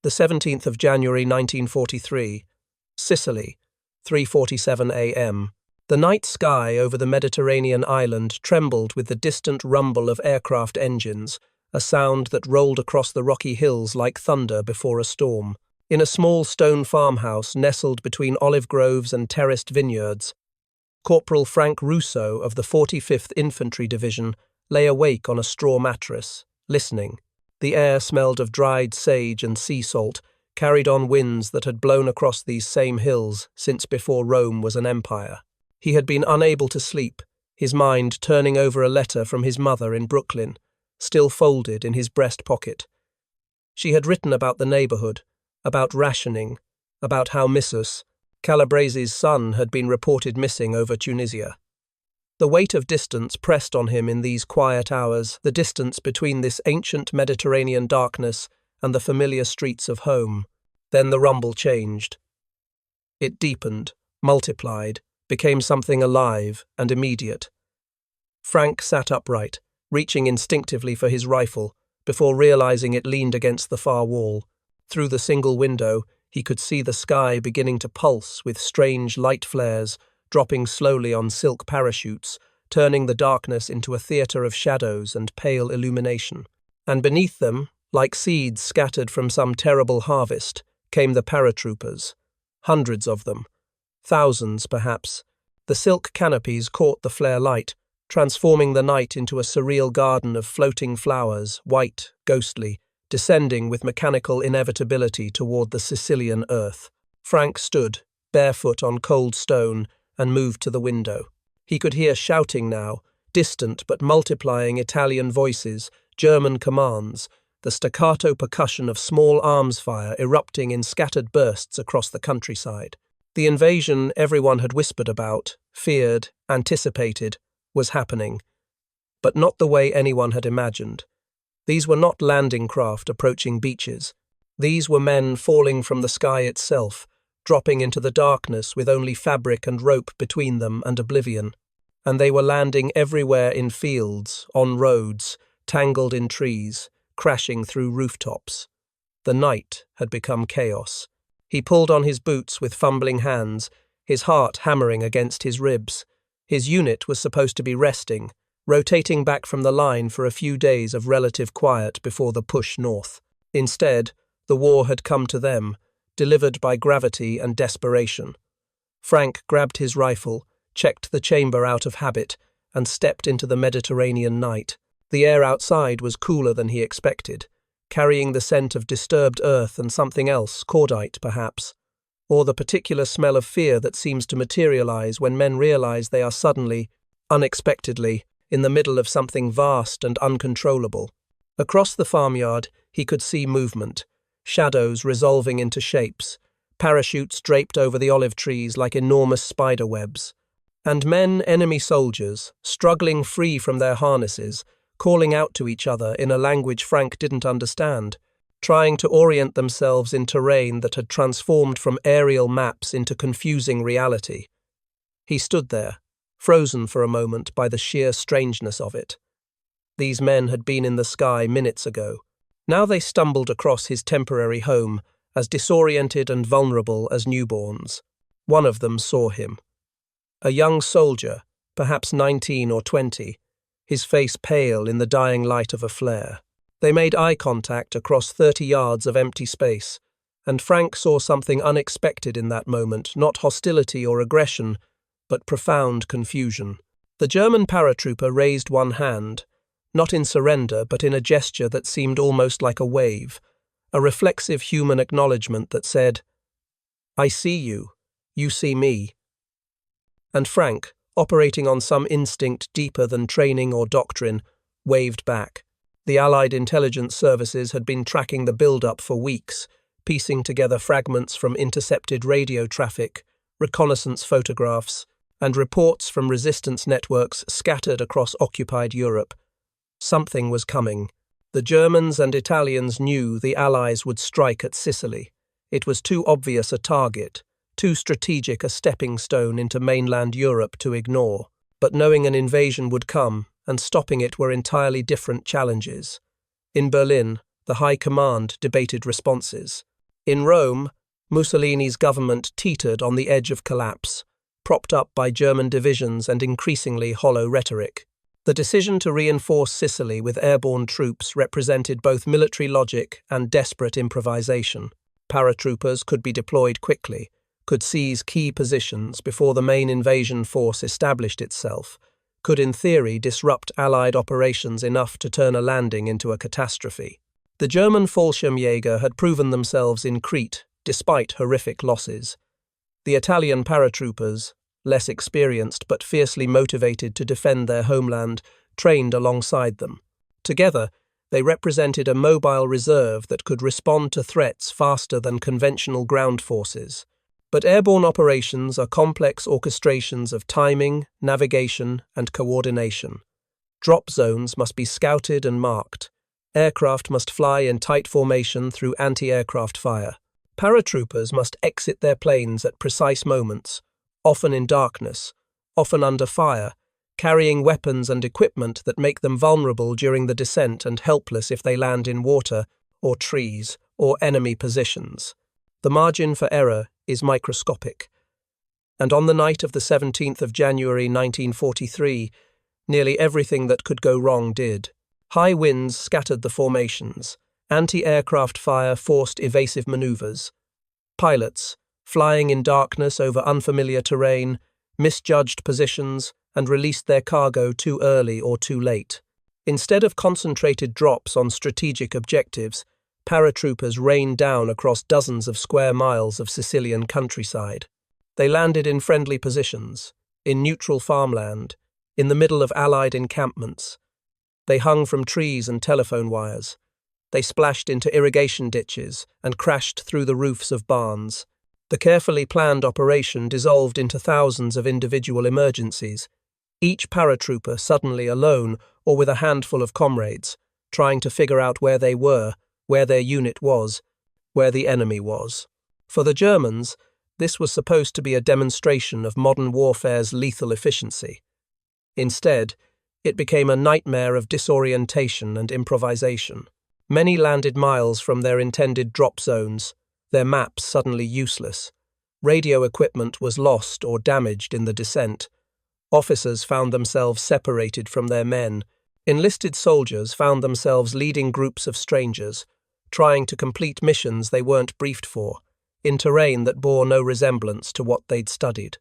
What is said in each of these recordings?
The 17th of January 1943. Sicily, 3:47 a.m. The night sky over the Mediterranean island trembled with the distant rumble of aircraft engines, a sound that rolled across the rocky hills like thunder before a storm. In a small stone farmhouse nestled between olive groves and terraced vineyards, Corporal Frank Rousseau of the 45th Infantry Division lay awake on a straw mattress, listening. The air smelled of dried sage and sea salt, carried on winds that had blown across these same hills since before Rome was an empire. He had been unable to sleep, his mind turning over a letter from his mother in Brooklyn, still folded in his breast pocket. She had written about the neighborhood, about rationing, about how Missus, Calabrese's son, had been reported missing over Tunisia. The weight of distance pressed on him in these quiet hours, the distance between this ancient Mediterranean darkness and the familiar streets of home. Then the rumble changed. It deepened, multiplied, became something alive and immediate. Frank sat upright, reaching instinctively for his rifle, before realizing it leaned against the far wall. Through the single window, he could see the sky beginning to pulse with strange light flares, dropping slowly on silk parachutes, turning the darkness into a theatre of shadows and pale illumination. And beneath them, like seeds scattered from some terrible harvest, came the paratroopers. Hundreds of them. Thousands, perhaps. The silk canopies caught the flare light, transforming the night into a surreal garden of floating flowers, white, ghostly, descending with mechanical inevitability toward the Sicilian earth. Frank stood, barefoot on cold stone, and moved to the window. He could hear shouting now, distant but multiplying Italian voices, German commands, the staccato percussion of small arms fire erupting in scattered bursts across the countryside. The invasion everyone had whispered about, feared, anticipated, was happening, but not the way anyone had imagined. These were not landing craft approaching beaches. These were men falling from the sky itself, dropping into the darkness with only fabric and rope between them and oblivion. And they were landing everywhere in fields, on roads, tangled in trees, crashing through rooftops. The night had become chaos. He pulled on his boots with fumbling hands, his heart hammering against his ribs. His unit was supposed to be resting, rotating back from the line for a few days of relative quiet before the push north. Instead, the war had come to them, delivered by gravity and desperation. Frank grabbed his rifle, checked the chamber out of habit, and stepped into the Mediterranean night. The air outside was cooler than he expected, carrying the scent of disturbed earth and something else, cordite perhaps, or the particular smell of fear that seems to materialize when men realize they are suddenly, unexpectedly, in the middle of something vast and uncontrollable. Across the farmyard, he could see movement, shadows resolving into shapes, parachutes draped over the olive trees like enormous spider webs, and men, enemy soldiers, struggling free from their harnesses, calling out to each other in a language Frank didn't understand, trying to orient themselves in terrain that had transformed from aerial maps into confusing reality. He stood there, frozen for a moment by the sheer strangeness of it. These men had been in the sky minutes ago. Now they stumbled across his temporary home, as disoriented and vulnerable as newborns. One of them saw him. A young soldier, perhaps 19 or 20, his face pale in the dying light of a flare. They made eye contact across 30 yards of empty space, and Frank saw something unexpected in that moment, not hostility or aggression, but profound confusion. The German paratrooper raised one hand, not in surrender, but in a gesture that seemed almost like a wave, a reflexive human acknowledgement that said, "I see you, you see me." And Frank, operating on some instinct deeper than training or doctrine, waved back. The Allied intelligence services had been tracking the build-up for weeks, piecing together fragments from intercepted radio traffic, reconnaissance photographs, and reports from resistance networks scattered across occupied Europe. Something was coming. The Germans and Italians knew the Allies would strike at Sicily. It was too obvious a target, too strategic a stepping stone into mainland Europe to ignore. But knowing an invasion would come, and stopping it were entirely different challenges. In Berlin, the High Command debated responses. In Rome, Mussolini's government teetered on the edge of collapse, propped up by German divisions and increasingly hollow rhetoric. The decision to reinforce Sicily with airborne troops represented both military logic and desperate improvisation. Paratroopers could be deployed quickly, could seize key positions before the main invasion force established itself, could in theory disrupt Allied operations enough to turn a landing into a catastrophe. The German Fallschirmjäger had proven themselves in Crete, despite horrific losses. The Italian paratroopers, less experienced but fiercely motivated to defend their homeland, trained alongside them. Together, they represented a mobile reserve that could respond to threats faster than conventional ground forces. But airborne operations are complex orchestrations of timing, navigation, and coordination. Drop zones must be scouted and marked. Aircraft must fly in tight formation through anti-aircraft fire. Paratroopers must exit their planes at precise moments, often in darkness, often under fire, carrying weapons and equipment that make them vulnerable during the descent and helpless if they land in water, or trees, or enemy positions. The margin for error is microscopic. And on the night of the 17th of January 1943, nearly everything that could go wrong did. High winds scattered the formations. Anti-aircraft fire forced evasive maneuvers. Pilots, flying in darkness over unfamiliar terrain, misjudged positions and released their cargo too early or too late. Instead of concentrated drops on strategic objectives, paratroopers rained down across dozens of square miles of Sicilian countryside. They landed in friendly positions, in neutral farmland, in the middle of Allied encampments. They hung from trees and telephone wires. They splashed into irrigation ditches and crashed through the roofs of barns. The carefully planned operation dissolved into thousands of individual emergencies, each paratrooper suddenly alone or with a handful of comrades, trying to figure out where they were, where their unit was, where the enemy was. For the Germans, this was supposed to be a demonstration of modern warfare's lethal efficiency. Instead, it became a nightmare of disorientation and improvisation. Many landed miles from their intended drop zones, their maps suddenly useless. Radio equipment was lost or damaged in the descent. Officers found themselves separated from their men. Enlisted soldiers found themselves leading groups of strangers, trying to complete missions they weren't briefed for, in terrain that bore no resemblance to what they'd studied.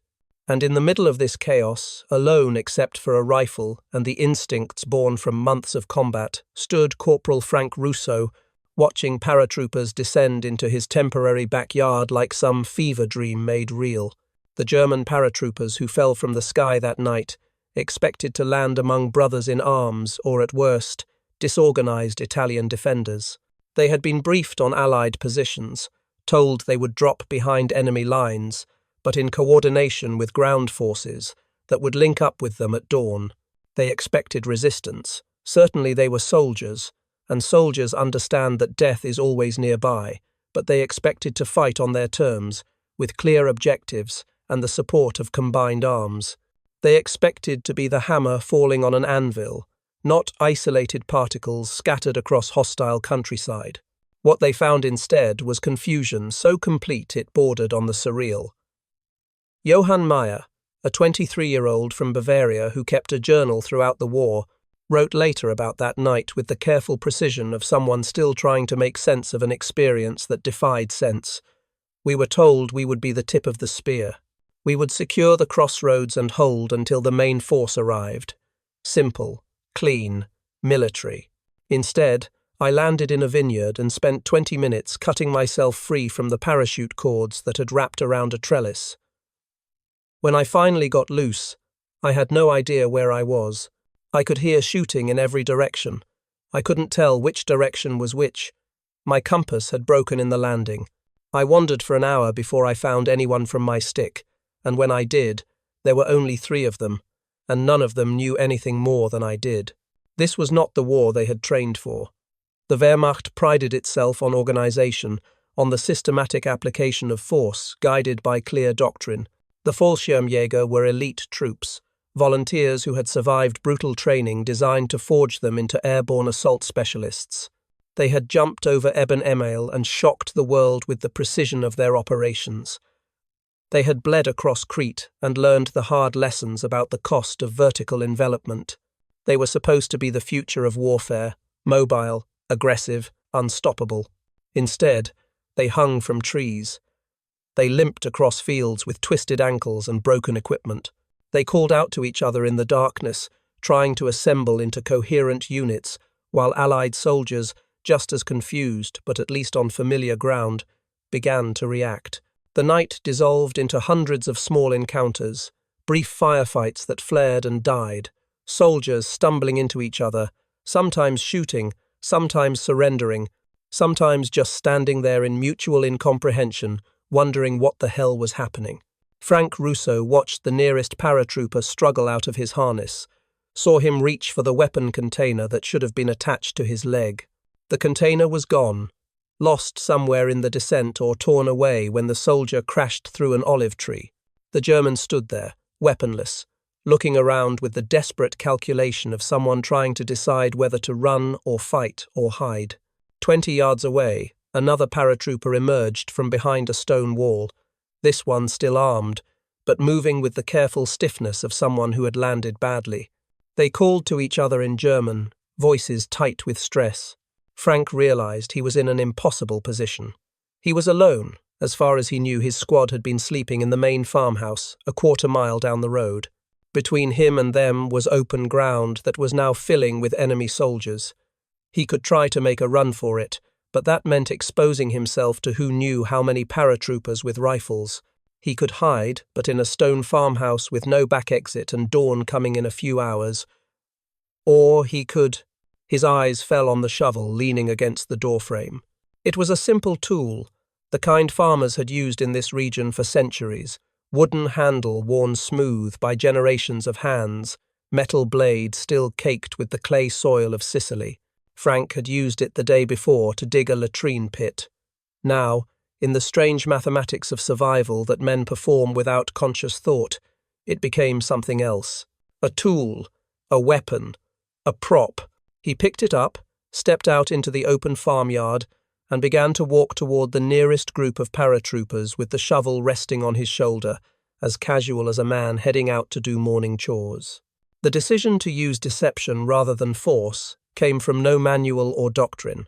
And in the middle of this chaos, alone except for a rifle and the instincts born from months of combat, stood Corporal Frank Rousseau, watching paratroopers descend into his temporary backyard like some fever dream made real. The German paratroopers who fell from the sky that night expected to land among brothers in arms or, at worst, disorganized Italian defenders. They had been briefed on Allied positions, told they would drop behind enemy lines, but in coordination with ground forces that would link up with them at dawn. They expected resistance. Certainly they were soldiers, and soldiers understand that death is always nearby, but they expected to fight on their terms, with clear objectives and the support of combined arms. They expected to be the hammer falling on an anvil, not isolated particles scattered across hostile countryside. What they found instead was confusion so complete it bordered on the surreal. Johann Meyer, a 23-year-old from Bavaria who kept a journal throughout the war, wrote later about that night with the careful precision of someone still trying to make sense of an experience that defied sense. We were told we would be the tip of the spear. We would secure the crossroads and hold until the main force arrived. Simple, clean, military. Instead, I landed in a vineyard and spent 20 minutes cutting myself free from the parachute cords that had wrapped around a trellis. When I finally got loose, I had no idea where I was. I could hear shooting in every direction. I couldn't tell which direction was which. My compass had broken in the landing. I wandered for an hour before I found anyone from my stick, and when I did, there were only 3 of them, and none of them knew anything more than I did. This was not the war they had trained for. The Wehrmacht prided itself on organization, on the systematic application of force, guided by clear doctrine. The Fallschirmjäger were elite troops, volunteers who had survived brutal training designed to forge them into airborne assault specialists. They had jumped over Eben Email and shocked the world with the precision of their operations. They had bled across Crete and learned the hard lessons about the cost of vertical envelopment. They were supposed to be the future of warfare, mobile, aggressive, unstoppable. Instead, they hung from trees. They limped across fields with twisted ankles and broken equipment. They called out to each other in the darkness, trying to assemble into coherent units, while Allied soldiers, just as confused but at least on familiar ground, began to react. The night dissolved into hundreds of small encounters, brief firefights that flared and died, soldiers stumbling into each other, sometimes shooting, sometimes surrendering, sometimes just standing there in mutual incomprehension, wondering what the hell was happening. Frank Russo watched the nearest paratrooper struggle out of his harness, saw him reach for the weapon container that should have been attached to his leg. The container was gone, lost somewhere in the descent or torn away when the soldier crashed through an olive tree. The German stood there, weaponless, looking around with the desperate calculation of someone trying to decide whether to run or fight or hide. 20 yards away, another paratrooper emerged from behind a stone wall, this one still armed, but moving with the careful stiffness of someone who had landed badly. They called to each other in German, voices tight with stress. Frank realized he was in an impossible position. He was alone. As far as he knew, his squad had been sleeping in the main farmhouse, a quarter-mile down the road. Between him and them was open ground that was now filling with enemy soldiers. He could try to make a run for it, but that meant exposing himself to who knew how many paratroopers with rifles. He could hide, but in a stone farmhouse with no back exit and dawn coming in a few hours. Or he could... His eyes fell on the shovel leaning against the doorframe. It was a simple tool, the kind farmers had used in this region for centuries, wooden handle worn smooth by generations of hands, metal blade still caked with the clay soil of Sicily. Frank had used it the day before to dig a latrine pit. Now, in the strange mathematics of survival that men perform without conscious thought, it became something else. A tool, a weapon, a prop. He picked it up, stepped out into the open farmyard, and began to walk toward the nearest group of paratroopers with the shovel resting on his shoulder, as casual as a man heading out to do morning chores. The decision to use deception rather than force came from no manual or doctrine.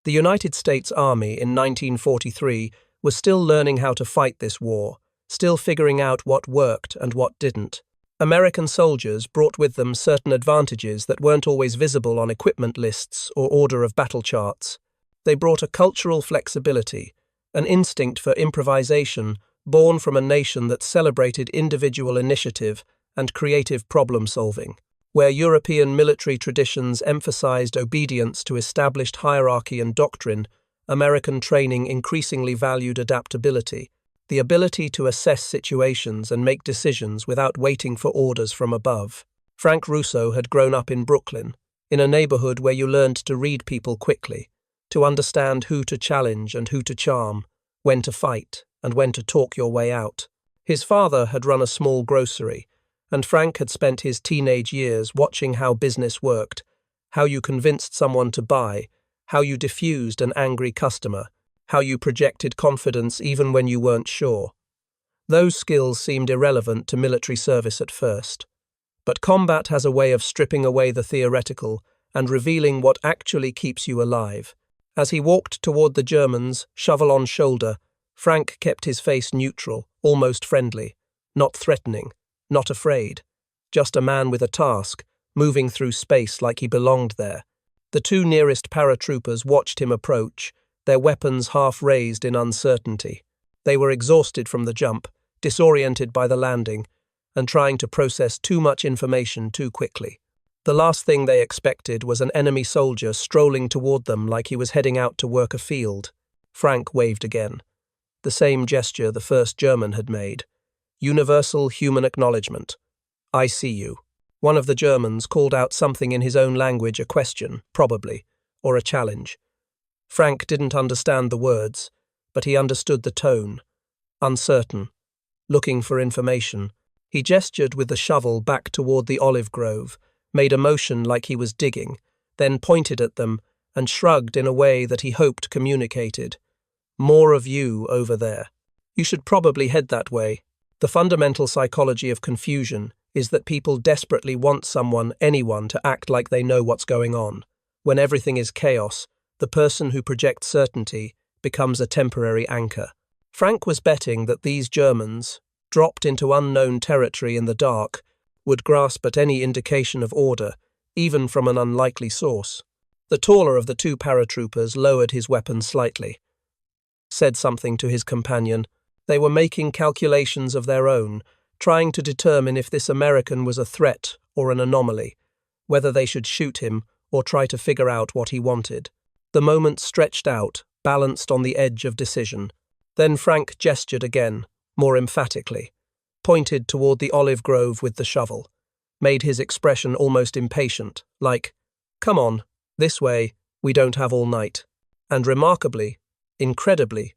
The United States Army in 1943 was still learning how to fight this war, still figuring out what worked and what didn't. American soldiers brought with them certain advantages that weren't always visible on equipment lists or order of battle charts. They brought a cultural flexibility, an instinct for improvisation born from a nation that celebrated individual initiative and creative problem-solving. Where European military traditions emphasized obedience to established hierarchy and doctrine, American training increasingly valued adaptability, the ability to assess situations and make decisions without waiting for orders from above. Frank Russo had grown up in Brooklyn, in a neighborhood where you learned to read people quickly, to understand who to challenge and who to charm, when to fight and when to talk your way out. His father had run a small grocery, and Frank had spent his teenage years watching how business worked, how you convinced someone to buy, how you diffused an angry customer, how you projected confidence even when you weren't sure. Those skills seemed irrelevant to military service at first. But combat has a way of stripping away the theoretical and revealing what actually keeps you alive. As he walked toward the Germans, shovel on shoulder, Frank kept his face neutral, almost friendly, not threatening, not afraid, just a man with a task, moving through space like he belonged there. The two nearest paratroopers watched him approach, their weapons half raised in uncertainty. They were exhausted from the jump, disoriented by the landing, and trying to process too much information too quickly. The last thing they expected was an enemy soldier strolling toward them like he was heading out to work a field. Frank waved again. The same gesture the first German had made. Universal human acknowledgement. I see you. One of the Germans called out something in his own language, a question, probably, or a challenge. Frank didn't understand the words, but he understood the tone. Uncertain. Looking for information. He gestured with the shovel back toward the olive grove, made a motion like he was digging, then pointed at them, and shrugged in a way that he hoped communicated, "More of you over there. You should probably head that way." The fundamental psychology of confusion is that people desperately want anyone, to act like they know what's going on. When everything is chaos, the person who projects certainty becomes a temporary anchor. Frank was betting that these Germans, dropped into unknown territory in the dark, would grasp at any indication of order, even from an unlikely source. The taller of the two paratroopers lowered his weapon slightly, said something to his companion. They were making calculations of their own, trying to determine if this American was a threat or an anomaly, whether they should shoot him or try to figure out what he wanted. The moment stretched out, balanced on the edge of decision. Then Frank gestured again, more emphatically, pointed toward the olive grove with the shovel, made his expression almost impatient, like, "Come on, this way, we don't have all night." And remarkably, incredibly,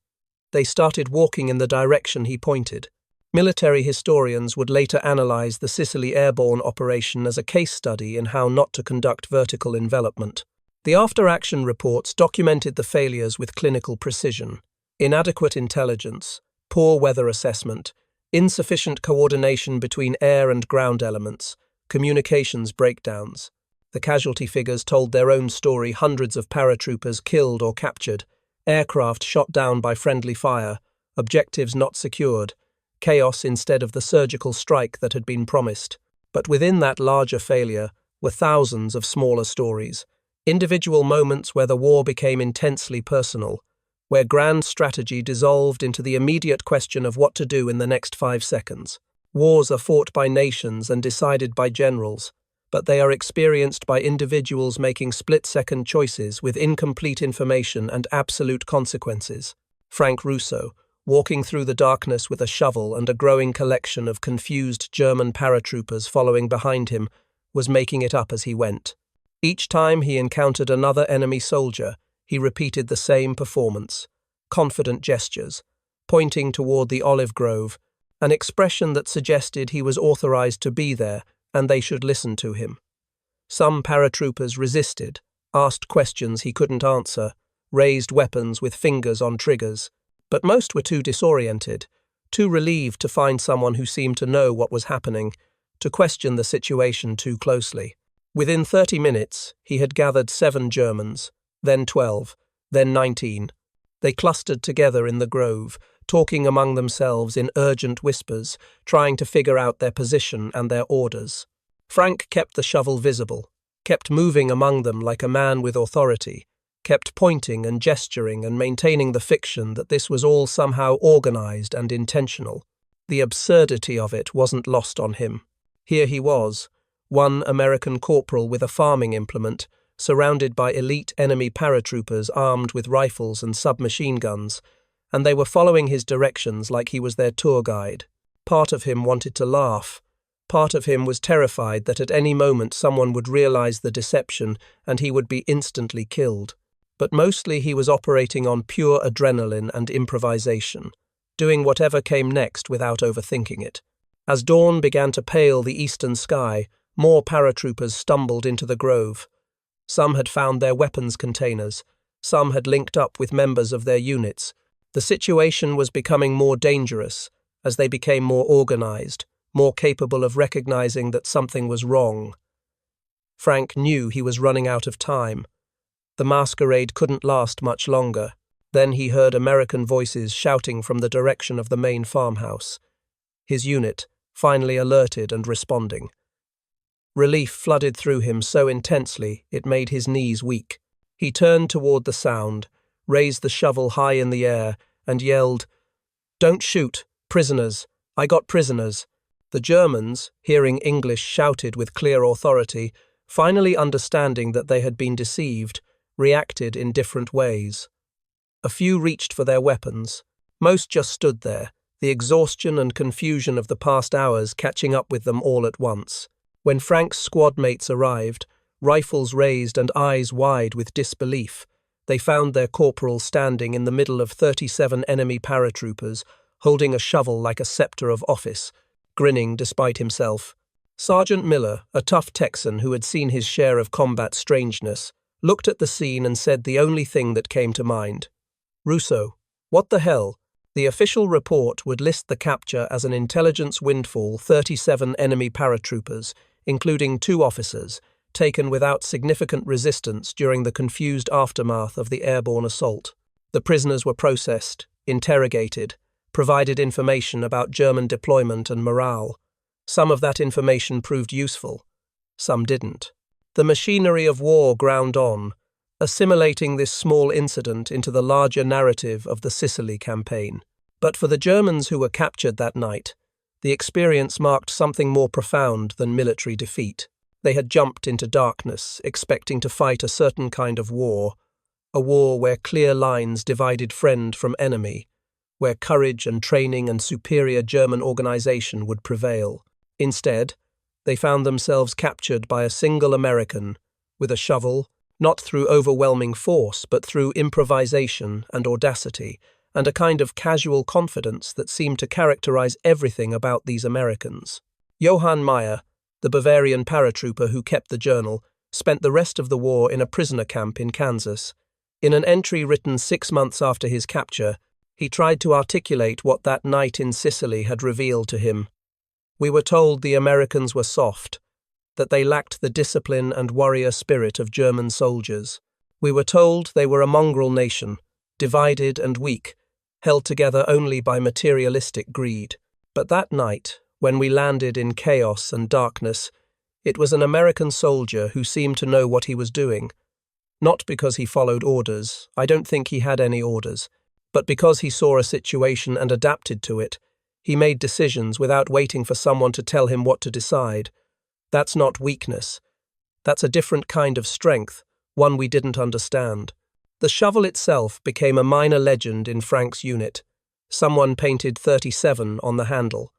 they started walking in the direction he pointed. Military historians would later analyze the Sicily airborne operation as a case study in how not to conduct vertical envelopment. The after-action reports documented the failures with clinical precision: inadequate intelligence, poor weather assessment, insufficient coordination between air and ground elements, communications breakdowns. The casualty figures told their own story: hundreds of paratroopers killed or captured, aircraft shot down by friendly fire, objectives not secured, chaos instead of the surgical strike that had been promised. But within that larger failure were thousands of smaller stories, individual moments where the war became intensely personal, where grand strategy dissolved into the immediate question of what to do in the next 5 seconds. Wars are fought by nations and decided by generals, but they are experienced by individuals making split-second choices with incomplete information and absolute consequences. Frank Russo, walking through the darkness with a shovel and a growing collection of confused German paratroopers following behind him, was making it up as he went. Each time he encountered another enemy soldier, he repeated the same performance: confident gestures, pointing toward the olive grove, an expression that suggested he was authorized to be there and they should listen to him. Some paratroopers resisted, asked questions he couldn't answer, raised weapons with fingers on triggers, but most were too disoriented, too relieved to find someone who seemed to know what was happening, to question the situation too closely. Within 30 minutes, he had gathered 7 Germans, then 12, then 19. They clustered together in the grove, talking among themselves in urgent whispers, trying to figure out their position and their orders. Frank kept the shovel visible, kept moving among them like a man with authority, kept pointing and gesturing and maintaining the fiction that this was all somehow organized and intentional. The absurdity of it wasn't lost on him. Here he was, one American corporal with a farming implement, surrounded by elite enemy paratroopers armed with rifles and submachine guns, and they were following his directions like he was their tour guide. Part of him wanted to laugh. Part of him was terrified that at any moment someone would realize the deception and he would be instantly killed. But mostly he was operating on pure adrenaline and improvisation, doing whatever came next without overthinking it. As dawn began to pale the eastern sky, more paratroopers stumbled into the grove. Some had found their weapons containers. Some had linked up with members of their units. The situation was becoming more dangerous as they became more organized, more capable of recognizing that something was wrong. Frank knew he was running out of time. The masquerade couldn't last much longer. Then he heard American voices shouting from the direction of the main farmhouse. His unit, finally alerted and responding. Relief flooded through him so intensely it made his knees weak. He turned toward the sound, raised the shovel high in the air, and yelled, "Don't shoot! Prisoners! I got prisoners!" The Germans, hearing English shouted with clear authority, finally understanding that they had been deceived, reacted in different ways. A few reached for their weapons. Most just stood there, the exhaustion and confusion of the past hours catching up with them all at once. When Frank's squad mates arrived, rifles raised and eyes wide with disbelief, they found their corporal standing in the middle of 37 enemy paratroopers, holding a shovel like a scepter of office, grinning despite himself. Sergeant Miller, a tough Texan who had seen his share of combat strangeness, looked at the scene and said the only thing that came to mind. Rousseau, what the hell? The official report would list the capture as an intelligence windfall, 37 enemy paratroopers, including 2 officers, taken without significant resistance during the confused aftermath of the airborne assault. The prisoners were processed, interrogated, provided information about German deployment and morale. Some of that information proved useful, some didn't. The machinery of war ground on, assimilating this small incident into the larger narrative of the Sicily campaign. But for the Germans who were captured that night, the experience marked something more profound than military defeat. They had jumped into darkness, expecting to fight a certain kind of war, a war where clear lines divided friend from enemy, where courage and training and superior German organization would prevail. Instead, they found themselves captured by a single American, with a shovel, not through overwhelming force, but through improvisation and audacity, and a kind of casual confidence that seemed to characterize everything about these Americans. Johann Meyer, the Bavarian paratrooper who kept the journal, spent the rest of the war in a prisoner camp in Kansas. In an entry written 6 months after his capture, he tried to articulate what that night in Sicily had revealed to him. We were told the Americans were soft, that they lacked the discipline and warrior spirit of German soldiers. We were told they were a mongrel nation, divided and weak, held together only by materialistic greed. But that night, when we landed in chaos and darkness, it was an American soldier who seemed to know what he was doing. Not because he followed orders, I don't think he had any orders, but because he saw a situation and adapted to it. He made decisions without waiting for someone to tell him what to decide. That's not weakness. That's a different kind of strength, one we didn't understand. The shovel itself became a minor legend in Frank's unit. Someone painted 37 on the handle.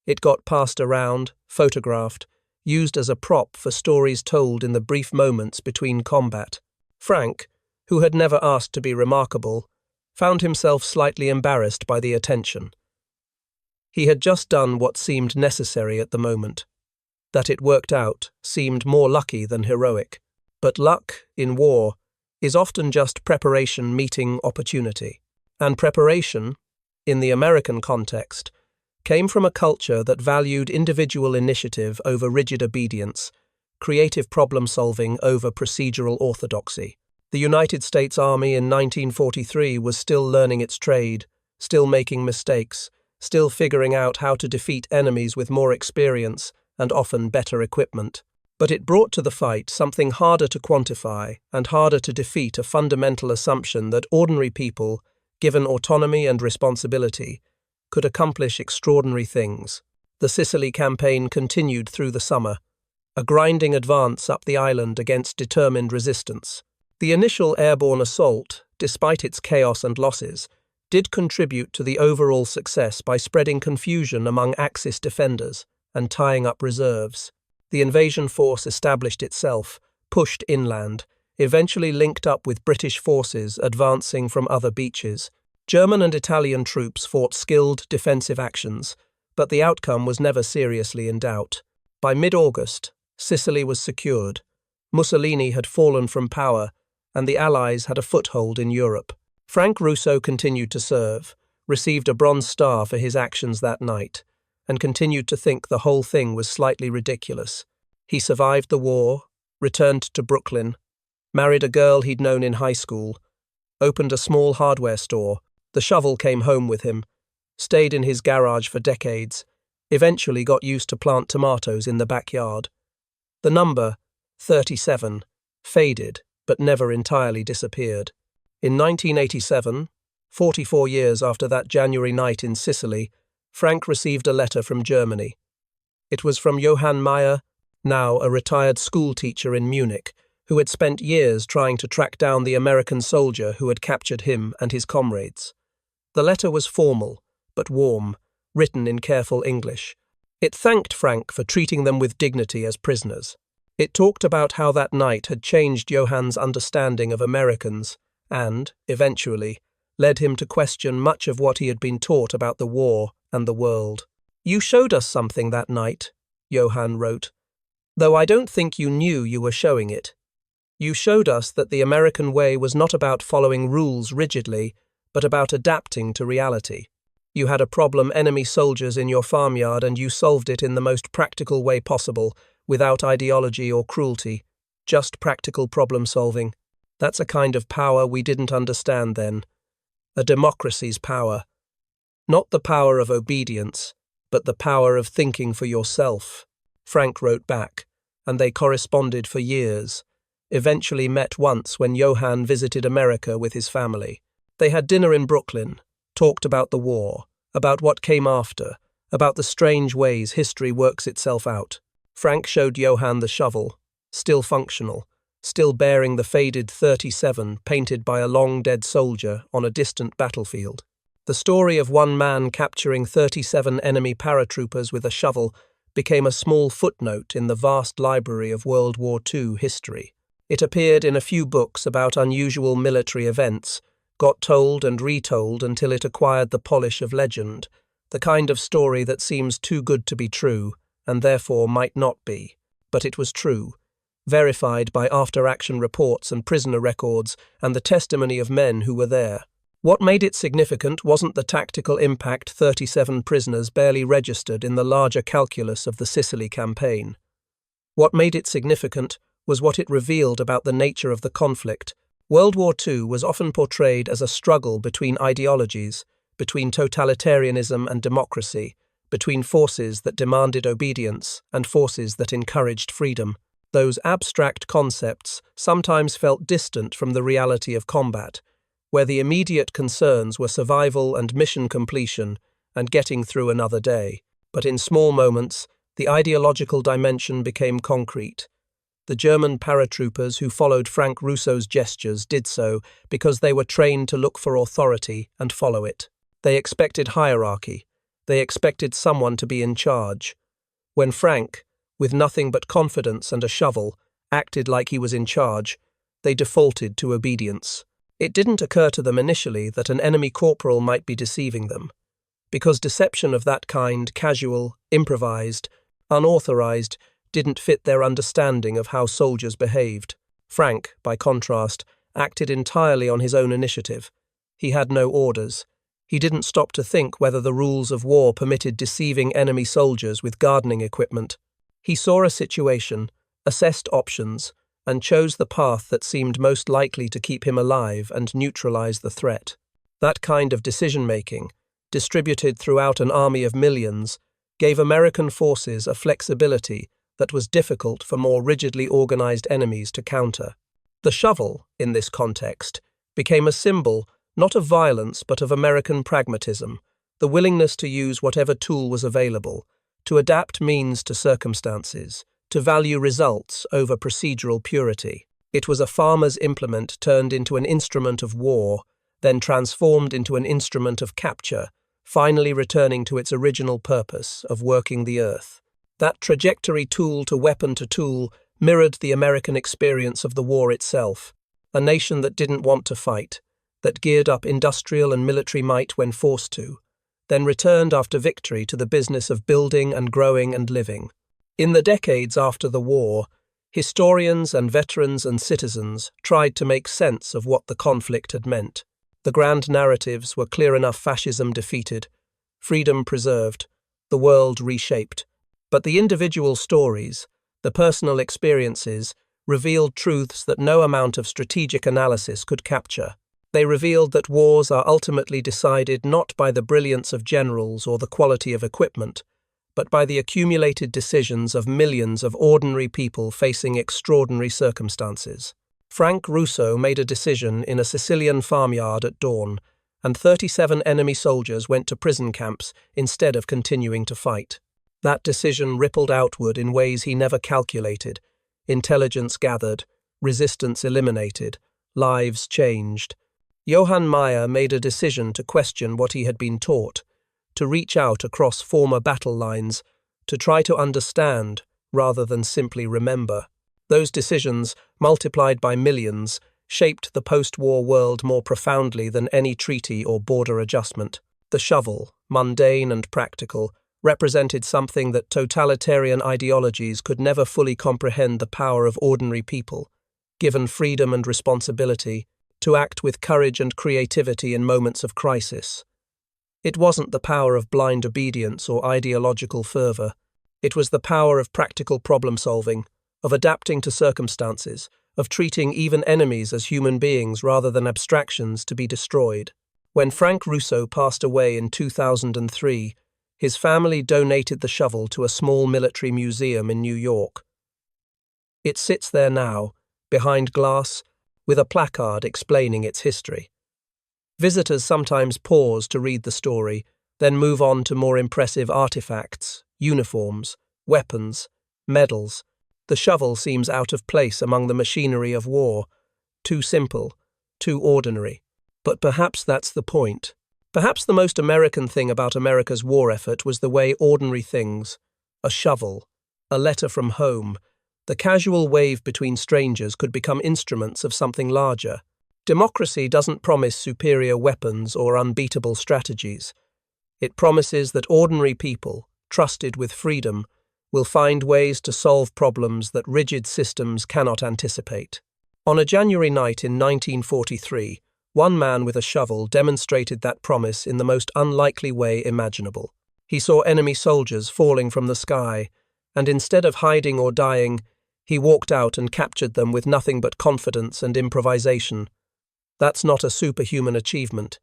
It got passed around, photographed, used as a prop for stories told in the brief moments between combat. Frank, who had never asked to be remarkable, found himself slightly embarrassed by the attention. He had just done what seemed necessary at the moment. That it worked out seemed more lucky than heroic. But luck, in war, is often just preparation meeting opportunity. And preparation, in the American context, came from a culture that valued individual initiative over rigid obedience, creative problem-solving over procedural orthodoxy. The United States Army in 1943 was still learning its trade, still making mistakes, still figuring out how to defeat enemies with more experience and often better equipment. But it brought to the fight something harder to quantify and harder to defeat, a fundamental assumption that ordinary people, given autonomy and responsibility, could accomplish extraordinary things. The Sicily campaign continued through the summer, a grinding advance up the island against determined resistance. The initial airborne assault, despite its chaos and losses, did contribute to the overall success by spreading confusion among Axis defenders and tying up reserves. The invasion force established itself, pushed inland, eventually linked up with British forces advancing from other beaches. German and Italian troops fought skilled defensive actions, but the outcome was never seriously in doubt. By mid-August, Sicily was secured. Mussolini had fallen from power, and the Allies had a foothold in Europe. Frank Rousseau continued to serve, received a Bronze Star for his actions that night, and continued to think the whole thing was slightly ridiculous. He survived the war, returned to Brooklyn, married a girl he'd known in high school, opened a small hardware store. The shovel came home with him, stayed in his garage for decades, eventually got used to plant tomatoes in the backyard. The number, 37, faded, but never entirely disappeared. In 1987, 44 years after that January night in Sicily, Frank received a letter from Germany. It was from Johann Meyer, now a retired school teacher in Munich, who had spent years trying to track down the American soldier who had captured him and his comrades. The letter was formal, but warm, written in careful English. It thanked Frank for treating them with dignity as prisoners. It talked about how that night had changed Johann's understanding of Americans and, eventually, led him to question much of what he had been taught about the war and the world. "You showed us something that night," Johann wrote, "though I don't think you knew you were showing it. You showed us that the American way was not about following rules rigidly, but about adapting to reality. You had a problem enemy soldiers in your farmyard and you solved it in the most practical way possible, without ideology or cruelty, just practical problem solving. That's a kind of power we didn't understand then. A democracy's power. Not the power of obedience, but the power of thinking for yourself. Frank wrote back, and they corresponded for years. Eventually met once when Johann visited America with his family. They had dinner in Brooklyn, talked about the war, about what came after, about the strange ways history works itself out. Frank showed Johann the shovel, still functional, still bearing the faded 37 painted by a long-dead soldier on a distant battlefield. The story of one man capturing 37 enemy paratroopers with a shovel became a small footnote in the vast library of World War II history. It appeared in a few books about unusual military events, got told and retold until it acquired the polish of legend, the kind of story that seems too good to be true, and therefore might not be. But it was true, verified by after-action reports and prisoner records and the testimony of men who were there. What made it significant wasn't the tactical impact 37 prisoners barely registered in the larger calculus of the Sicily campaign. What made it significant was what it revealed about the nature of the conflict. World War II was often portrayed as a struggle between ideologies, between totalitarianism and democracy, between forces that demanded obedience and forces that encouraged freedom. Those abstract concepts sometimes felt distant from the reality of combat, where the immediate concerns were survival and mission completion and getting through another day. But in small moments, the ideological dimension became concrete. The German paratroopers who followed Frank Russo's gestures did so because they were trained to look for authority and follow it. They expected hierarchy. They expected someone to be in charge. When Frank, with nothing but confidence and a shovel, acted like he was in charge, they defaulted to obedience. It didn't occur to them initially that an enemy corporal might be deceiving them, because deception of that kind, casual, improvised, unauthorized, didn't fit their understanding of how soldiers behaved. Frank, by contrast, acted entirely on his own initiative. He had no orders. He didn't stop to think whether the rules of war permitted deceiving enemy soldiers with gardening equipment. He saw a situation, assessed options, and chose the path that seemed most likely to keep him alive and neutralize the threat. That kind of decision-making, distributed throughout an army of millions, gave American forces a flexibility that was difficult for more rigidly organized enemies to counter. The shovel, in this context, became a symbol not of violence but of American pragmatism, the willingness to use whatever tool was available, to adapt means to circumstances, to value results over procedural purity. It was a farmer's implement turned into an instrument of war, then transformed into an instrument of capture, finally returning to its original purpose of working the earth. That trajectory tool to tool mirrored the American experience of the war itself, a nation that didn't want to fight, that geared up industrial and military might when forced to, then returned after victory to the business of building and growing and living. In the decades after the war, historians and veterans and citizens tried to make sense of what the conflict had meant. The grand narratives were clear enough: fascism defeated, freedom preserved, the world reshaped. But the individual stories, the personal experiences, revealed truths that no amount of strategic analysis could capture. They revealed that wars are ultimately decided not by the brilliance of generals or the quality of equipment, but by the accumulated decisions of millions of ordinary people facing extraordinary circumstances. Frank Russo made a decision in a Sicilian farmyard at dawn, and 37 enemy soldiers went to prison camps instead of continuing to fight. That decision rippled outward in ways he never calculated. Intelligence gathered, resistance eliminated, lives changed. Johann Meyer made a decision to question what he had been taught, to reach out across former battle lines, to try to understand rather than simply remember. Those decisions, multiplied by millions, shaped the post-war world more profoundly than any treaty or border adjustment. The shovel, mundane and practical, represented something that totalitarian ideologies could never fully comprehend: the power of ordinary people. given freedom and responsibility, to act with courage and creativity in moments of crisis. It wasn't the power of blind obedience or ideological fervor. It was the power of practical problem-solving, of adapting to circumstances, of treating even enemies as human beings rather than abstractions to be destroyed. When Frank Russo passed away in 2003, his family donated the shovel to a small military museum in New York. It sits there now, behind glass, with a placard explaining its history. Visitors sometimes pause to read the story, then move on to more impressive artifacts, uniforms, weapons, medals. The shovel seems out of place among the machinery of war, too simple, too ordinary. But perhaps that's the point. Perhaps the most American thing about America's war effort was the way ordinary things, a shovel, a letter from home, the casual wave between strangers could become instruments of something larger. Democracy doesn't promise superior weapons or unbeatable strategies. It promises that ordinary people, trusted with freedom, will find ways to solve problems that rigid systems cannot anticipate. On a January night in 1943, one man with a shovel demonstrated that promise in the most unlikely way imaginable. He saw enemy soldiers falling from the sky, and instead of hiding or dying, he walked out and captured them with nothing but confidence and improvisation. That's not a superhuman achievement.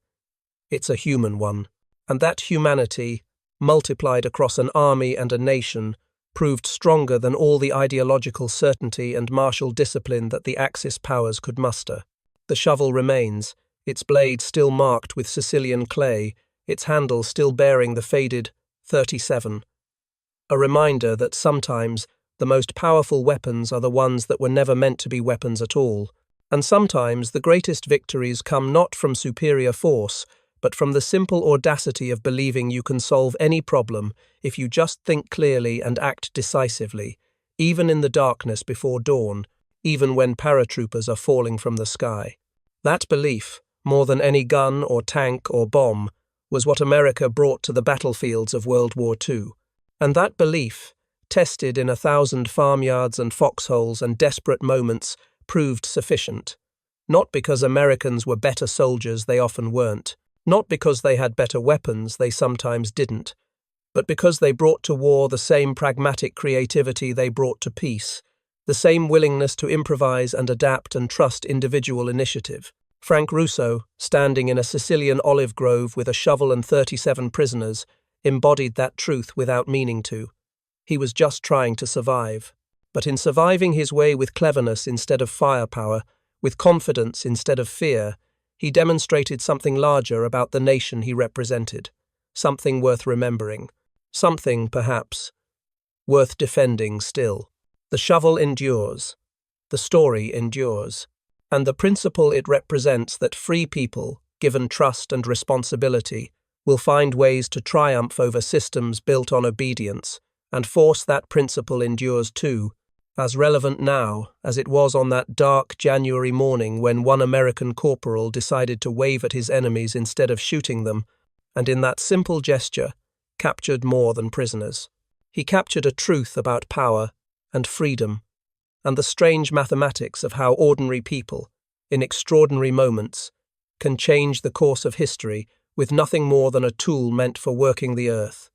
It's a human one. And that humanity, multiplied across an army and a nation, proved stronger than all the ideological certainty and martial discipline that the Axis powers could muster. The shovel remains, its blade still marked with Sicilian clay, its handle still bearing the faded 37. A reminder that sometimes the most powerful weapons are the ones that were never meant to be weapons at all, and sometimes the greatest victories come not from superior force, but from the simple audacity of believing you can solve any problem if you just think clearly and act decisively, even in the darkness before dawn, even when paratroopers are falling from the sky. That belief, more than any gun or tank or bomb, was what America brought to the battlefields of World War II. And that belief, tested in 1,000 farmyards and foxholes and desperate moments, proved sufficient. Not because Americans were better soldiers, they often weren't. Not because they had better weapons, they sometimes didn't. But because they brought to war the same pragmatic creativity they brought to peace, the same willingness to improvise and adapt and trust individual initiative. Frank Russo, standing in a Sicilian olive grove with a shovel and 37 prisoners, embodied that truth without meaning to. He was just trying to survive. But in surviving his way with cleverness instead of firepower, with confidence instead of fear, he demonstrated something larger about the nation he represented, something worth remembering, something, perhaps, worth defending still. The shovel endures, the story endures, and the principle it represents that free people, given trust and responsibility, will find ways to triumph over systems built on obedience, and force that principle endures too, as relevant now as it was on that dark January morning when one American corporal decided to wave at his enemies instead of shooting them, and in that simple gesture captured more than prisoners. He captured a truth about power and freedom, and the strange mathematics of how ordinary people, in extraordinary moments, can change the course of history with nothing more than a tool meant for working the earth.